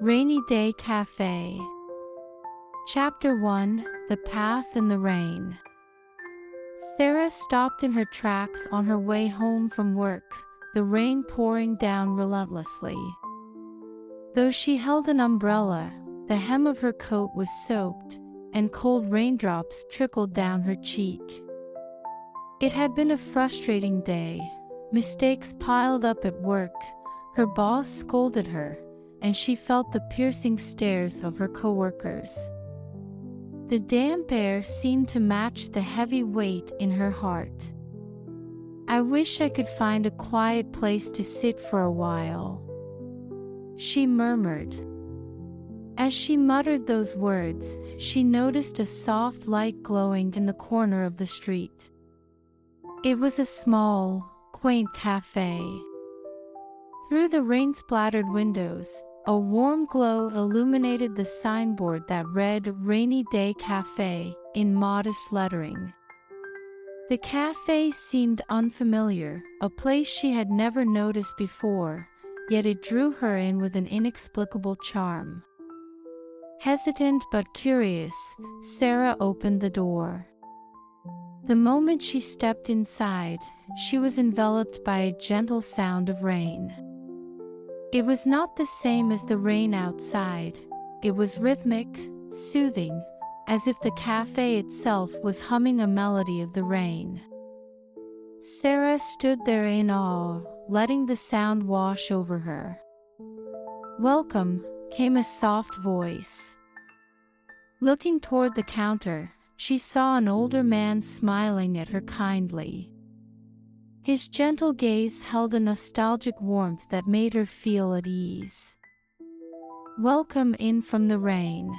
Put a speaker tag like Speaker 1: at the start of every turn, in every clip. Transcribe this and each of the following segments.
Speaker 1: Rainy Day Café. Chapter 1: The Path in the Rain. Sarah stopped in her tracks on her way home from work, the rain pouring down relentlessly. Though she held an umbrella, the hem of her coat was soaked, and cold raindrops trickled down her cheek. It had been a frustrating day. Mistakes piled up at work, her boss scolded her, and she felt the piercing stares of her coworkers. The damp air seemed to match the heavy weight in her heart. "I wish I could find a quiet place to sit for a while," she murmured. As she muttered those words, she noticed a soft light glowing in the corner of the street. It was a small, quaint cafe. Through the rain-splattered windows, a warm glow illuminated the signboard that read "Rainy Day Café" in modest lettering. The cafe seemed unfamiliar, a place she had never noticed before, yet it drew her in with an inexplicable charm. Hesitant but curious, Sarah opened the door. The moment she stepped inside, she was enveloped by a gentle sound of rain. It was not the same as the rain outside. It was rhythmic, soothing, as if the cafe itself was humming a melody of the rain. Sarah stood there in awe, letting the sound wash over her. "Welcome," came a soft voice. Looking toward the counter, she saw an older man smiling at her kindly. His gentle gaze held a nostalgic warmth that made her feel at ease. "Welcome in from the rain.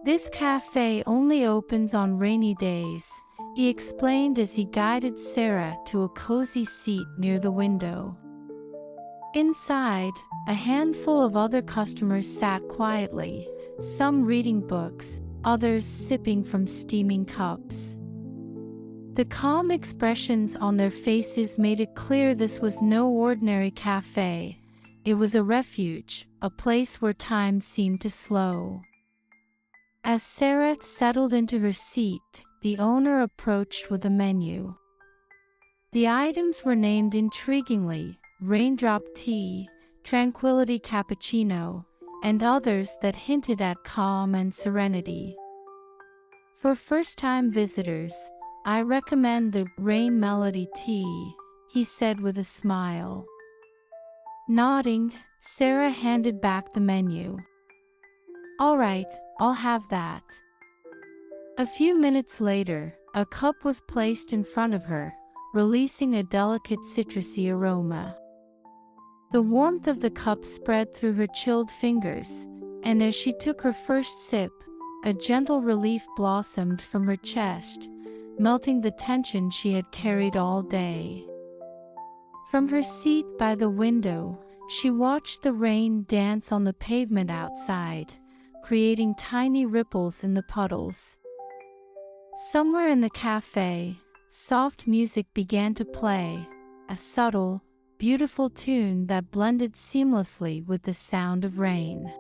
Speaker 1: This cafe only opens on rainy days," he explained as he guided Sarah to a cozy seat near the window. Inside, a handful of other customers sat quietly, some reading books, others sipping from steaming cups. The calm expressions on their faces made it clear this was no ordinary cafe. It was a refuge, a place where time seemed to slow. As Sarah settled into her seat, the owner approached with a menu. The items were named intriguingly: raindrop tea, tranquility cappuccino, and others that hinted at calm and serenity. "For first-time visitors, I recommend the Rain Melody Tea," he said with a smile. Nodding, Sarah handed back the menu. "All right, I'll have that." A few minutes later, a cup was placed in front of her, releasing a delicate citrusy aroma. The warmth of the cup spread through her chilled fingers, and as she took her first sip, a gentle relief blossomed from her chest, melting the tension she had carried all day. From her seat by the window, she watched the rain dance on the pavement outside, creating tiny ripples in the puddles. Somewhere in the cafe, soft music began to play, a subtle, beautiful tune that blended seamlessly with the sound of rain.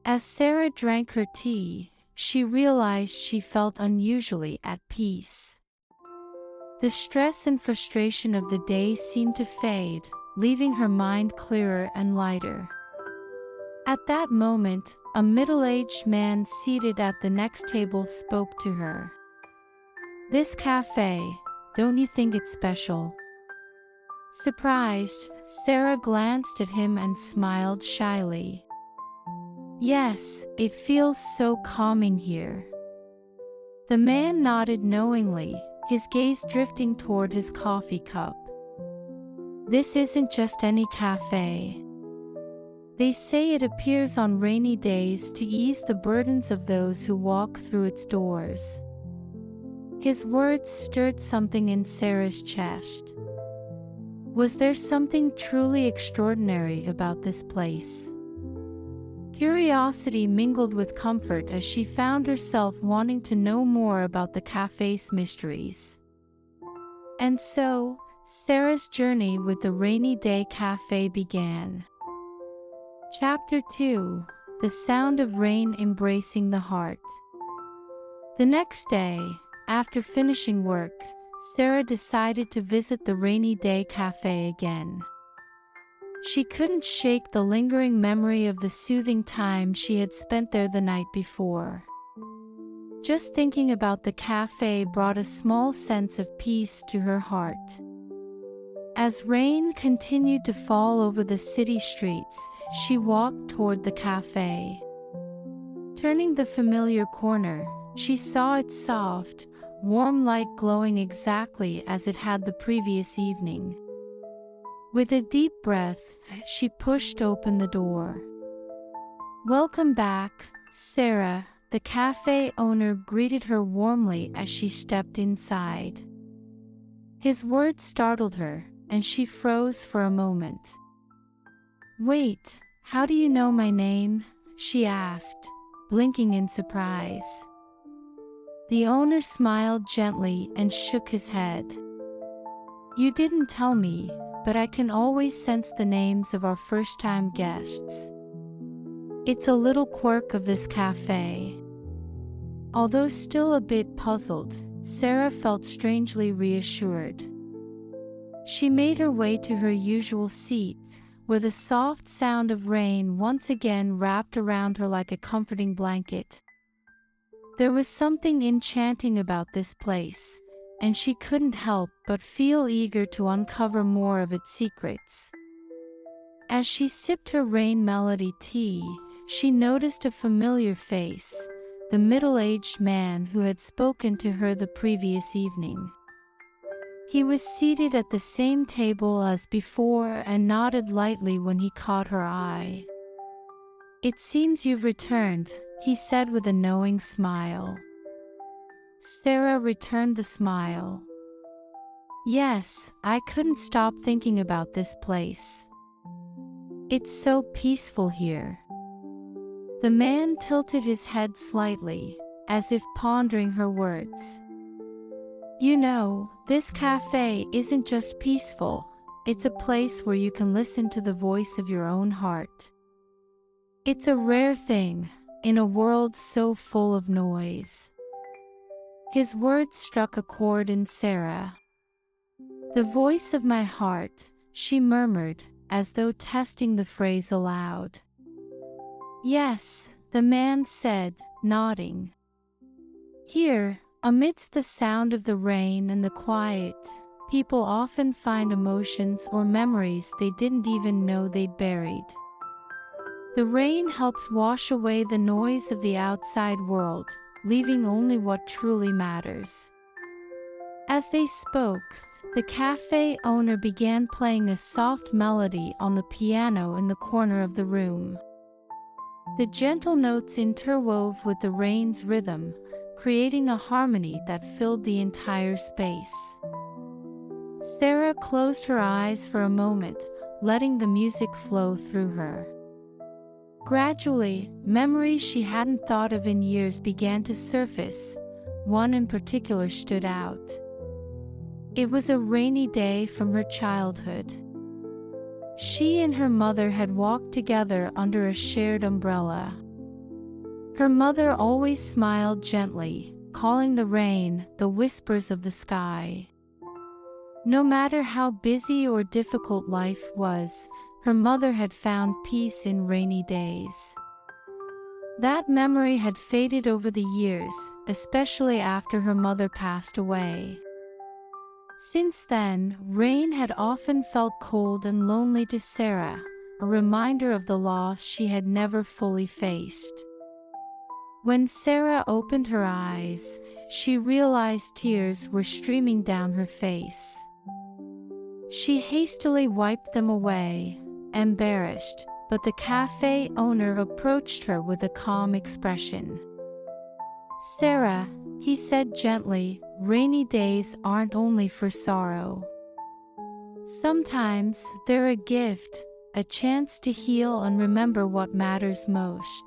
Speaker 1: As Sarah drank her tea, she realized she felt unusually at peace. The stress and frustration of the day seemed to fade, leaving her mind clearer and lighter. At that moment, a middle-aged man seated at the next table spoke to her. "This cafe, don't you think it's special?" Surprised, Sarah glanced at him and smiled shyly. "Yes, it feels so calming here." The man nodded knowingly, his gaze drifting toward his coffee cup. "This isn't just any cafe. They say it appears on rainy days to ease the burdens of those who walk through its doors." His words stirred something in Sarah's chest. Was there something truly extraordinary about this place? Curiosity mingled with comfort as she found herself wanting to know more about the cafe's mysteries. And so, Sarah's journey with the Rainy Day Cafe began. Chapter 2: The Sound of Rain Embracing the Heart. The next day, after finishing work, Sarah decided to visit the rainy day café again. She couldn't shake the lingering memory of the soothing time she had spent there the night before. Just thinking about the café brought a small sense of peace to her heart. As rain continued to fall over the city streets, she walked toward the café. Turning the familiar corner, she saw its soft, warm light glowing exactly as it had the previous evening. With a deep breath, she pushed open the door. "Welcome back, Sarah," the cafe owner greeted her warmly as she stepped inside. His words startled her, and she froze for a moment. "Wait, how do you know my name?" she asked, blinking in surprise. The owner smiled gently and shook his head. "You didn't tell me, but I can always sense the names of our first-time guests. It's a little quirk of this cafe." Although still a bit puzzled, Sarah felt strangely reassured. She made her way to her usual seat, where the soft sound of rain once again wrapped around her like a comforting blanket. There was something enchanting about this place, and she couldn't help but feel eager to uncover more of its secrets. As she sipped her rain melody tea, she noticed a familiar face, the middle-aged man who had spoken to her the previous evening. He was seated at the same table as before and nodded lightly when he caught her eye. "It seems you've returned," he said with a knowing smile. Sarah returned the smile. "Yes, I couldn't stop thinking about this place. It's so peaceful here." The man tilted his head slightly, as if pondering her words. "You know, this cafe isn't just peaceful, it's a place where you can listen to the voice of your own heart. It's a rare thing, in a world so full of noise." His words struck a chord in Sarah. "The voice of my heart," she murmured, as though testing the phrase aloud. "Yes," the man said, nodding. "Here, amidst the sound of the rain and the quiet, people often find emotions or memories they didn't even know they'd buried. The rain helps wash away the noise of the outside world, leaving only what truly matters." As they spoke, the cafe owner began playing a soft melody on the piano in the corner of the room. The gentle notes interwove with the rain's rhythm, creating a harmony that filled the entire space. Sarah closed her eyes for a moment, letting the music flow through her. Gradually, memories she hadn't thought of in years began to surface. One in particular stood out. It was a rainy day from her childhood. She and her mother had walked together under a shared umbrella. Her mother always smiled gently, calling the rain the whispers of the sky. No matter how busy or difficult life was, her mother had found peace in rainy days. That memory had faded over the years, especially after her mother passed away. Since then, rain had often felt cold and lonely to Sarah, a reminder of the loss she had never fully faced. When Sarah opened her eyes, she realized tears were streaming down her face. She hastily wiped them away, embarrassed, but the cafe owner approached her with a calm expression. "Sarah," he said gently, "rainy days aren't only for sorrow. Sometimes they're a gift, a chance to heal and remember what matters most."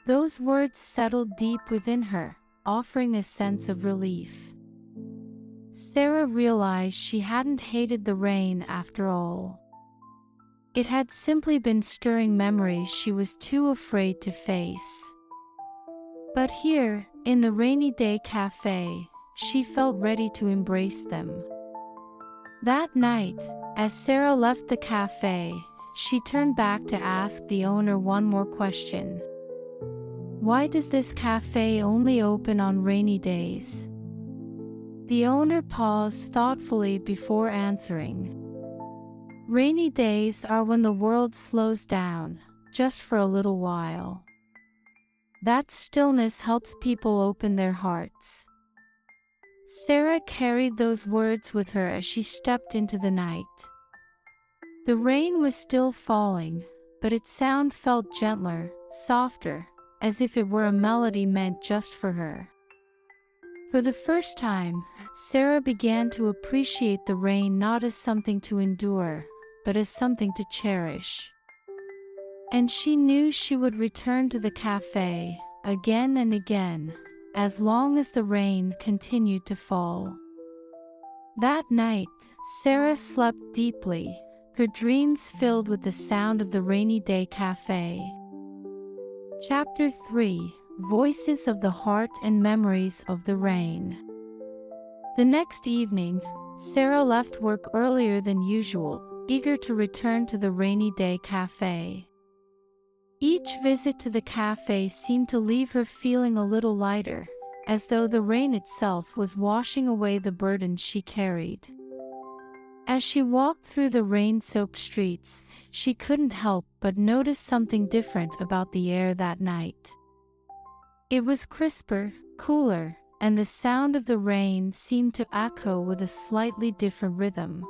Speaker 1: Those words settled deep within her, offering a sense of relief. Sarah realized she hadn't hated the rain after all. It had simply been stirring memories she was too afraid to face. But here, in the rainy day cafe, she felt ready to embrace them. That night, as Sarah left the cafe, she turned back to ask the owner one more question. Why does this cafe only open on rainy days? The owner paused thoughtfully before answering. Rainy days are when the world slows down, just for a little while. That stillness helps people open their hearts. Sarah carried those words with her as she stepped into the night. The rain was still falling, but its sound felt gentler, softer, as if it were a melody meant just for her. For the first time, Sarah began to appreciate the rain not as something to endure, but as something to cherish. And she knew she would return to the cafe, again and again, as long as the rain continued to fall. That night, Sarah slept deeply, her dreams filled with the sound of the rainy day cafe. Chapter 3: Voices of the Heart and Memories of the Rain. The next evening, Sarah left work earlier than usual, eager to return to the rainy day cafe. Each visit to the cafe seemed to leave her feeling a little lighter, as though the rain itself was washing away the burden she carried. As she walked through the rain-soaked streets, she couldn't help but notice something different about the air that night. It was crisper, cooler, and the sound of the rain seemed to echo with a slightly different rhythm.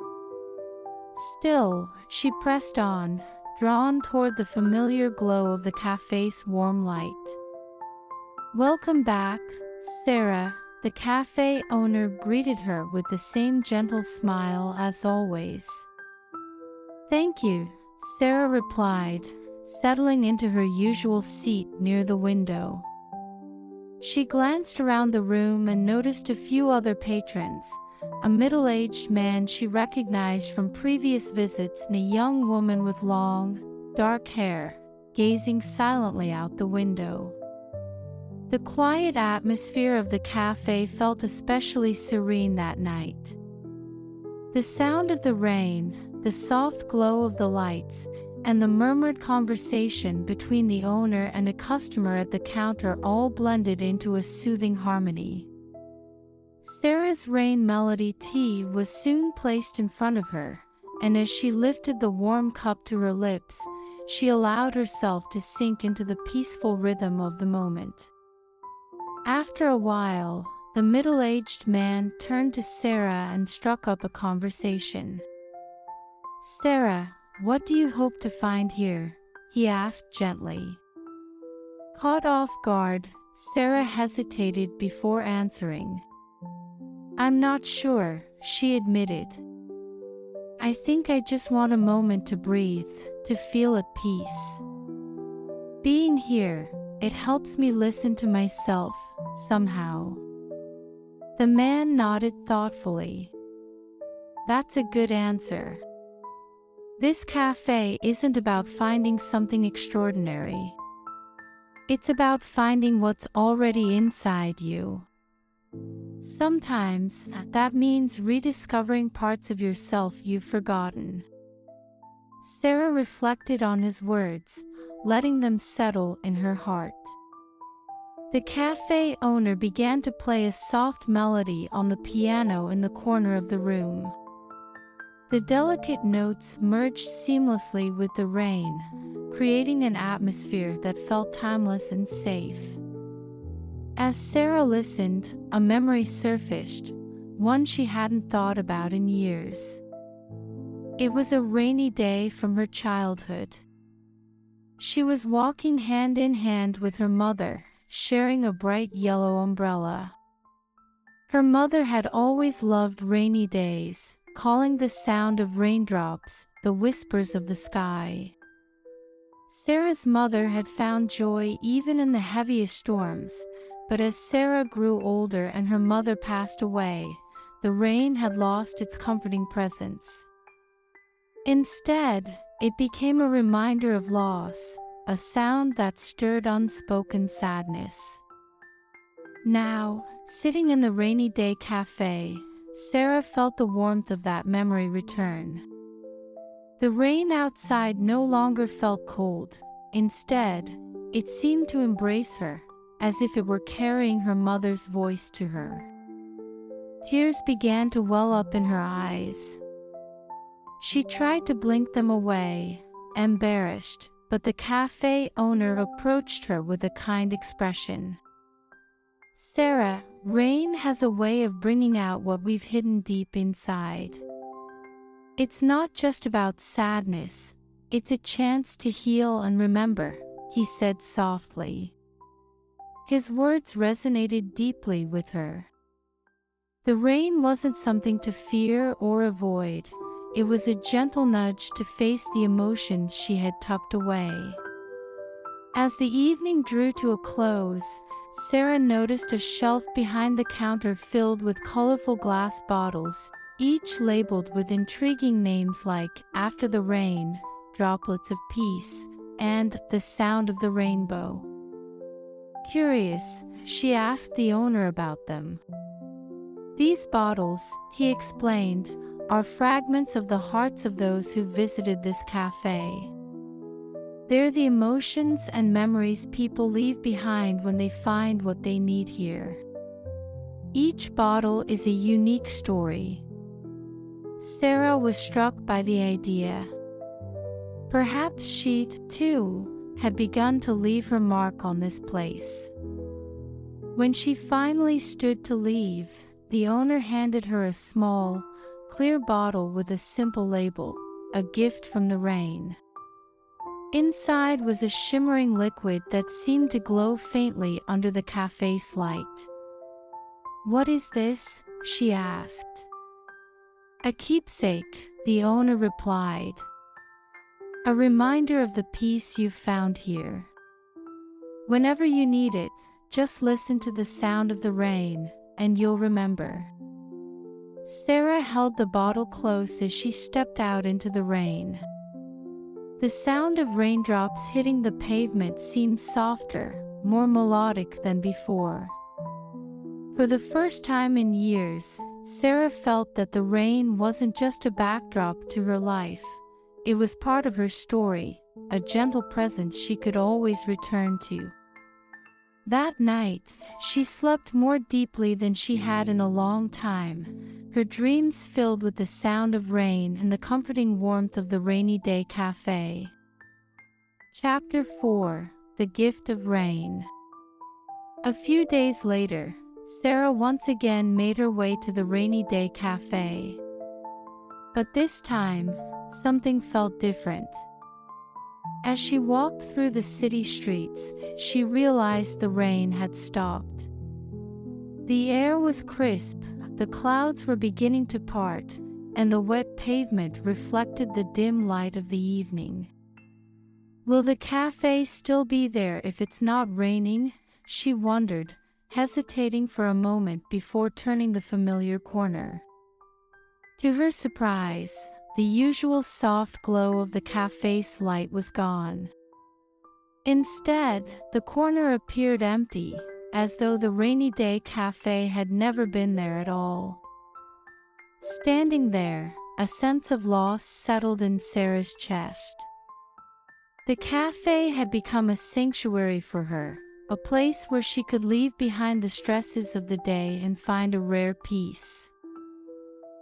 Speaker 1: Still, she pressed on, drawn toward the familiar glow of the cafe's warm light. "Welcome back, Sarah," the cafe owner greeted her with the same gentle smile as always. "Thank you," Sarah replied, settling into her usual seat near the window. She glanced around the room and noticed a few other patrons, a middle-aged man she recognized from previous visits and a young woman with long, dark hair, gazing silently out the window. The quiet atmosphere of the cafe felt especially serene that night. The sound of the rain, the soft glow of the lights, and the murmured conversation between the owner and a customer at the counter all blended into a soothing harmony. Sarah's rain melody tea was soon placed in front of her, and as she lifted the warm cup to her lips, she allowed herself to sink into the peaceful rhythm of the moment. After a while, the middle-aged man turned to Sarah and struck up a conversation. "Sarah, what do you hope to find here?" he asked gently. Caught off guard, Sarah hesitated before answering. "I'm not sure," she admitted. "I think I just want a moment to breathe, to feel at peace. Being here, it helps me listen to myself, somehow." The man nodded thoughtfully. "That's a good answer. This cafe isn't about finding something extraordinary. It's about finding what's already inside you. Sometimes, that means rediscovering parts of yourself you've forgotten." Sarah reflected on his words, letting them settle in her heart. The cafe owner began to play a soft melody on the piano in the corner of the room. The delicate notes merged seamlessly with the rain, creating an atmosphere that felt timeless and safe. As Sarah listened, a memory surfaced, one she hadn't thought about in years. It was a rainy day from her childhood. She was walking hand in hand with her mother, sharing a bright yellow umbrella. Her mother had always loved rainy days, calling the sound of raindrops the whispers of the sky. Sarah's mother had found joy even in the heaviest storms, but as Sarah grew older and her mother passed away, the rain had lost its comforting presence. Instead, It became a reminder of loss, a sound that stirred unspoken sadness. Now, sitting in the rainy day cafe, Sarah felt the warmth of that memory return. The rain outside no longer felt cold. Instead, it seemed to embrace her, as if it were carrying her mother's voice to her. Tears began to well up in her eyes. She tried to blink them away, embarrassed, but the cafe owner approached her with a kind expression. "Sarah, rain has a way of bringing out what we've hidden deep inside. It's not just about sadness, it's a chance to heal and remember," he said softly. His words resonated deeply with her. The rain wasn't something to fear or avoid. It was a gentle nudge to face the emotions she had tucked away. As the evening drew to a close, Sarah noticed a shelf behind the counter filled with colorful glass bottles, each labeled with intriguing names like "After the Rain," "Droplets of Peace," and "The Sound of the Rainbow." Curious, she asked the owner about them. "These bottles," he explained, "are fragments of the hearts of those who visited this cafe. They're the emotions and memories people leave behind when they find what they need here. Each bottle is a unique story." Sarah was struck by the idea. Perhaps she, too, had begun to leave her mark on this place. When she finally stood to leave, the owner handed her a small, clear bottle with a simple label, "A gift from the rain." Inside was a shimmering liquid that seemed to glow faintly under the cafe's light. "What is this?" she asked. "A keepsake," the owner replied. "A reminder of the peace you've found here. Whenever you need it, just listen to the sound of the rain, and you'll remember." Sarah held the bottle close as she stepped out into the rain. The sound of raindrops hitting the pavement seemed softer, more melodic than before. For the first time in years, Sarah felt that the rain wasn't just a backdrop to her life. It was part of her story, a gentle presence she could always return to. That night, she slept more deeply than she had in a long time, her dreams filled with the sound of rain and the comforting warmth of the rainy day cafe. Chapter 4: The Gift of Rain. A few days later, Sarah once again made her way to the rainy day cafe. But this time, something felt different. As she walked through the city streets, she realized the rain had stopped. The air was crisp, the clouds were beginning to part, and the wet pavement reflected the dim light of the evening. "Will the cafe still be there if it's not raining?" she wondered, hesitating for a moment before turning the familiar corner. To her surprise, the usual soft glow of the cafe's light was gone. Instead, the corner appeared empty, as though the rainy day cafe had never been there at all. Standing there, a sense of loss settled in Sarah's chest. The cafe had become a sanctuary for her, a place where she could leave behind the stresses of the day and find a rare peace.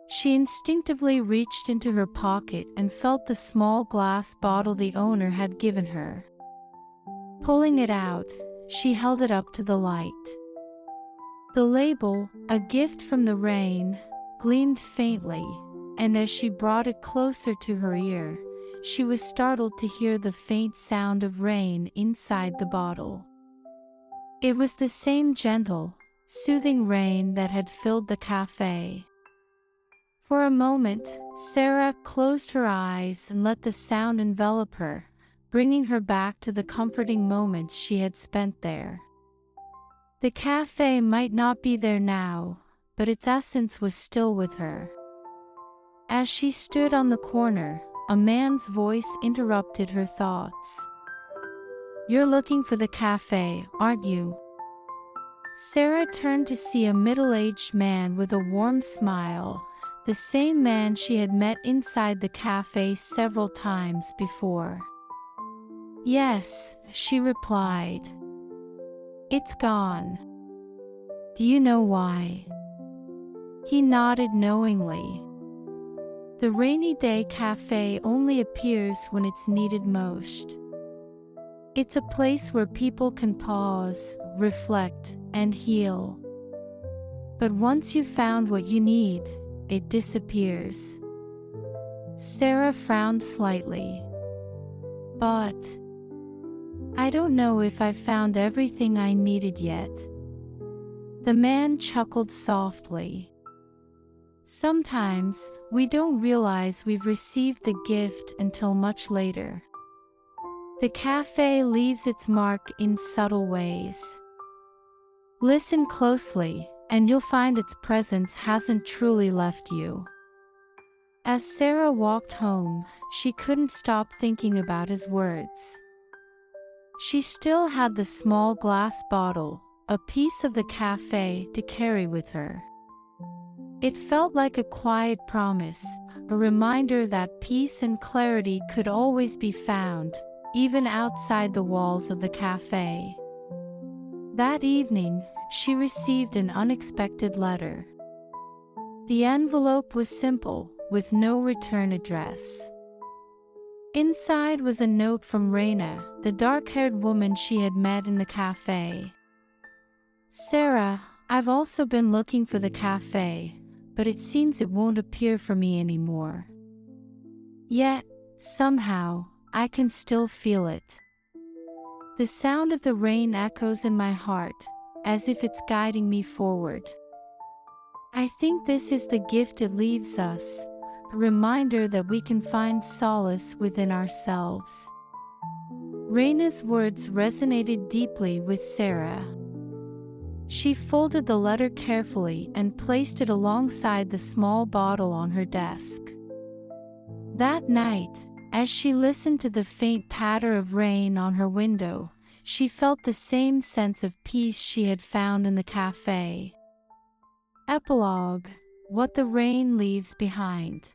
Speaker 1: She instinctively reached into her pocket and felt the small glass bottle the owner had given her. Pulling it out, she held it up to the light. The label, "A Gift from the Rain," gleamed faintly, and as she brought it closer to her ear, she was startled to hear the faint sound of rain inside the bottle. It was the same gentle, soothing rain that had filled the cafe. For a moment, Sarah closed her eyes and let the sound envelop her, bringing her back to the comforting moments she had spent there. The cafe might not be there now, but its essence was still with her. As she stood on the corner, a man's voice interrupted her thoughts. "You're looking for the cafe, aren't you?" Sarah turned to see a middle-aged man with a warm smile, the same man she had met inside the cafe several times before. "Yes," she replied. "It's gone." "Do you know why?" He nodded knowingly. The rainy day cafe only appears when it's needed most. It's a place where people can pause, reflect, and heal. But once you've found what you need, it disappears. Sarah frowned slightly. "But I don't know if I've found everything I needed yet." The man chuckled softly. "Sometimes we don't realize we've received the gift until much later. The cafe leaves its mark in subtle ways. Listen closely, and you'll find its presence hasn't truly left you." As Sarah walked home, she couldn't stop thinking about his words. She still had the small glass bottle, a piece of the cafe, to carry with her. It felt like a quiet promise, a reminder that peace and clarity could always be found, even outside the walls of the cafe. That evening, she received an unexpected letter. The envelope was simple, with no return address. Inside was a note from Raina, the dark-haired woman she had met in the cafe. "Sarah, I've also been looking for the cafe, but it seems it won't appear for me anymore. Yet, somehow, I can still feel it. The sound of the rain echoes in my heart, as if it's guiding me forward. I think this is the gift it leaves us, a reminder that we can find solace within ourselves." Raina's words resonated deeply with Sarah. She folded the letter carefully and placed it alongside the small bottle on her desk. That night, as she listened to the faint patter of rain on her window, she felt the same sense of peace she had found in the cafe. Epilogue: What the rain leaves behind.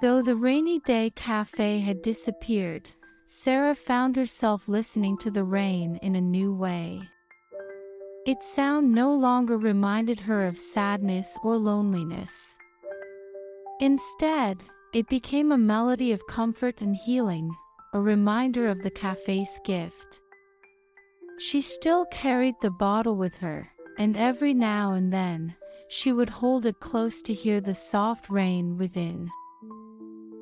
Speaker 1: Though the rainy day cafe had disappeared, Sarah found herself listening to the rain in a new way. Its sound no longer reminded her of sadness or loneliness. Instead, it became a melody of comfort and healing, a reminder of the cafe's gift. She still carried the bottle with her, and every now and then, she would hold it close to hear the soft rain within.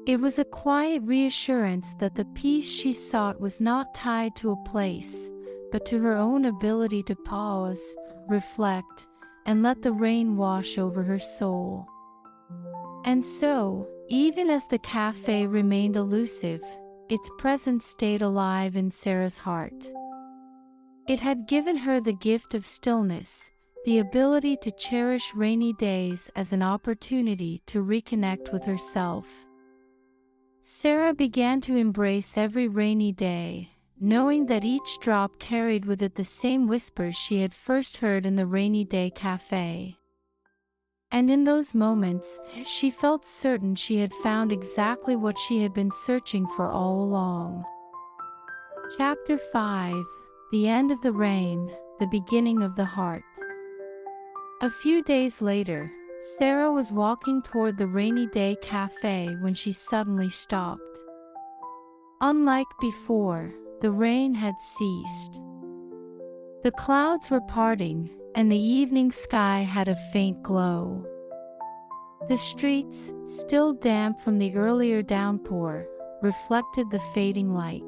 Speaker 1: It was a quiet reassurance that the peace she sought was not tied to a place, but to her own ability to pause, reflect, and let the rain wash over her soul. And so, even as the cafe remained elusive, its presence stayed alive in Sarah's heart. It had given her the gift of stillness, the ability to cherish rainy days as an opportunity to reconnect with herself. Sarah began to embrace every rainy day, knowing that each drop carried with it the same whispers she had first heard in the rainy day cafe. And in those moments, she felt certain she had found exactly what she had been searching for all along. Chapter 5: The End of the Rain, the Beginning of the Heart. A few days later, Sarah was walking toward the rainy day cafe when she suddenly stopped. Unlike before, the rain had ceased. The clouds were parting, and the evening sky had a faint glow. The streets, still damp from the earlier downpour, reflected the fading light.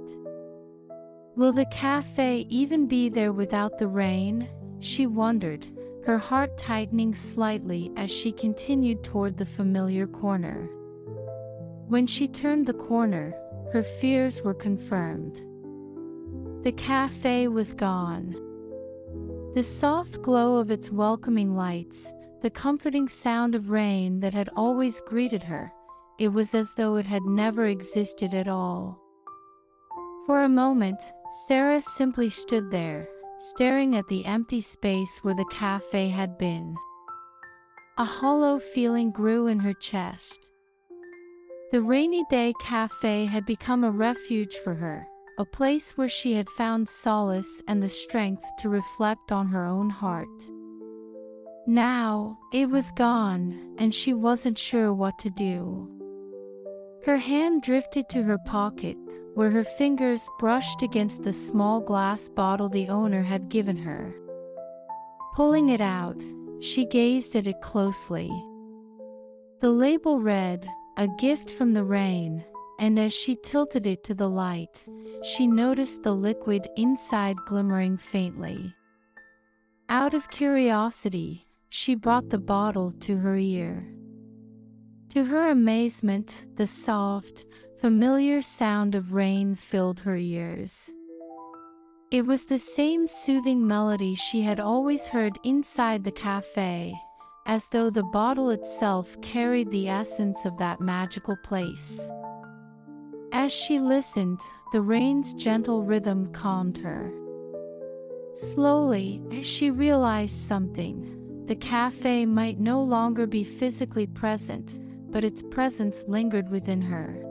Speaker 1: Will the cafe even be there without the rain? She wondered, her heart tightening slightly as she continued toward the familiar corner. When she turned the corner, her fears were confirmed. The cafe was gone. The soft glow of its welcoming lights, the comforting sound of rain that had always greeted her, it was as though it had never existed at all. For a moment, Sarah simply stood there, staring at the empty space where the cafe had been. A hollow feeling grew in her chest. The rainy day cafe had become a refuge for her, a place where she had found solace and the strength to reflect on her own heart. Now, it was gone, and she wasn't sure what to do. Her hand drifted to her pocket, where her fingers brushed against the small glass bottle the owner had given her. Pulling it out, she gazed at it closely. The label read, "A gift from the rain," and as she tilted it to the light, she noticed the liquid inside glimmering faintly. Out of curiosity, she brought the bottle to her ear. To her amazement, the soft, familiar sound of rain filled her ears. It was the same soothing melody she had always heard inside the cafe, as though the bottle itself carried the essence of that magical place. As she listened, the rain's gentle rhythm calmed her. Slowly, she realized something. The cafe might no longer be physically present, but its presence lingered within her.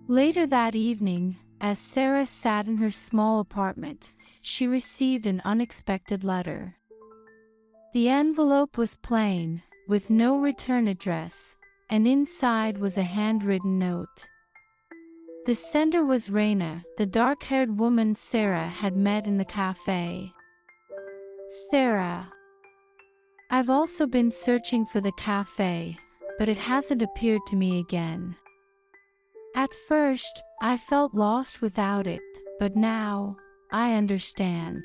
Speaker 1: Later that evening, as Sarah sat in her small apartment, she received an unexpected letter. The envelope was plain, with no return address, and inside was a handwritten note. The sender was Raina, the dark-haired woman Sarah had met in the cafe. "Sarah, I've also been searching for the cafe, but it hasn't appeared to me again. At first, I felt lost without it, but now, I understand.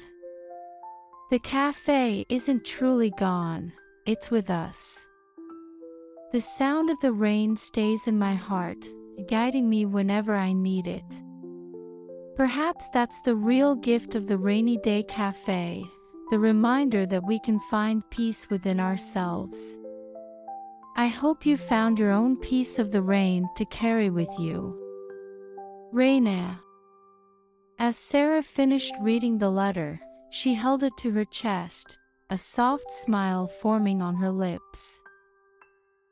Speaker 1: The cafe isn't truly gone, it's with us. The sound of the rain stays in my heart, guiding me whenever I need it. Perhaps that's the real gift of the rainy day cafe, the reminder that we can find peace within ourselves. I hope you found your own piece of the rain to carry with you. Raina." As Sarah finished reading the letter, she held it to her chest, a soft smile forming on her lips.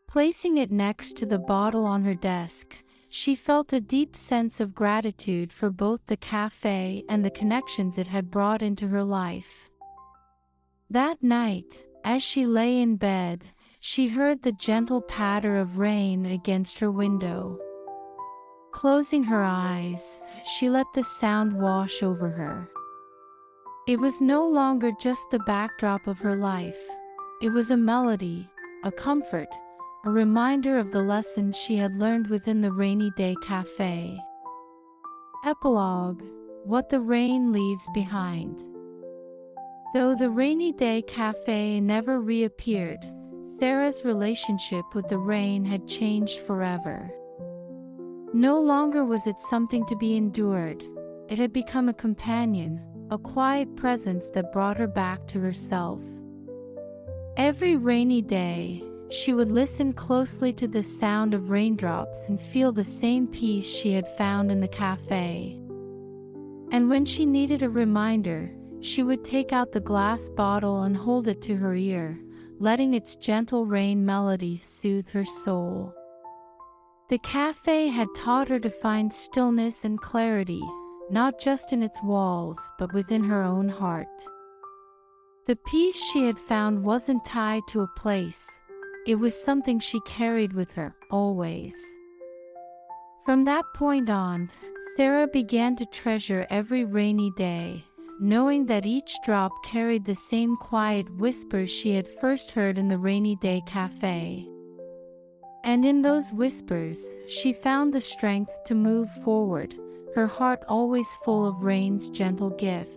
Speaker 1: Placing it next to the bottle on her desk, she felt a deep sense of gratitude for both the cafe and the connections it had brought into her life. That night, as she lay in bed, she heard the gentle patter of rain against her window. Closing her eyes, she let the sound wash over her. It was no longer just the backdrop of her life. It was a melody, a comfort, a reminder of the lessons she had learned within the rainy day cafe. Epilogue: What the rain leaves behind. Though the rainy day cafe never reappeared, Sarah's relationship with the rain had changed forever. No longer was it something to be endured. It had become a companion, a quiet presence that brought her back to herself. Every rainy day, she would listen closely to the sound of raindrops and feel the same peace she had found in the cafe. And when she needed a reminder, she would take out the glass bottle and hold it to her ear, letting its gentle rain melody soothe her soul. The cafe had taught her to find stillness and clarity, not just in its walls, but within her own heart. The peace she had found wasn't tied to a place. It was something she carried with her, always. From that point on, Sarah began to treasure every rainy day, knowing that each drop carried the same quiet whispers she had first heard in the rainy day cafe. And in those whispers, she found the strength to move forward, her heart always full of rain's gentle gifts.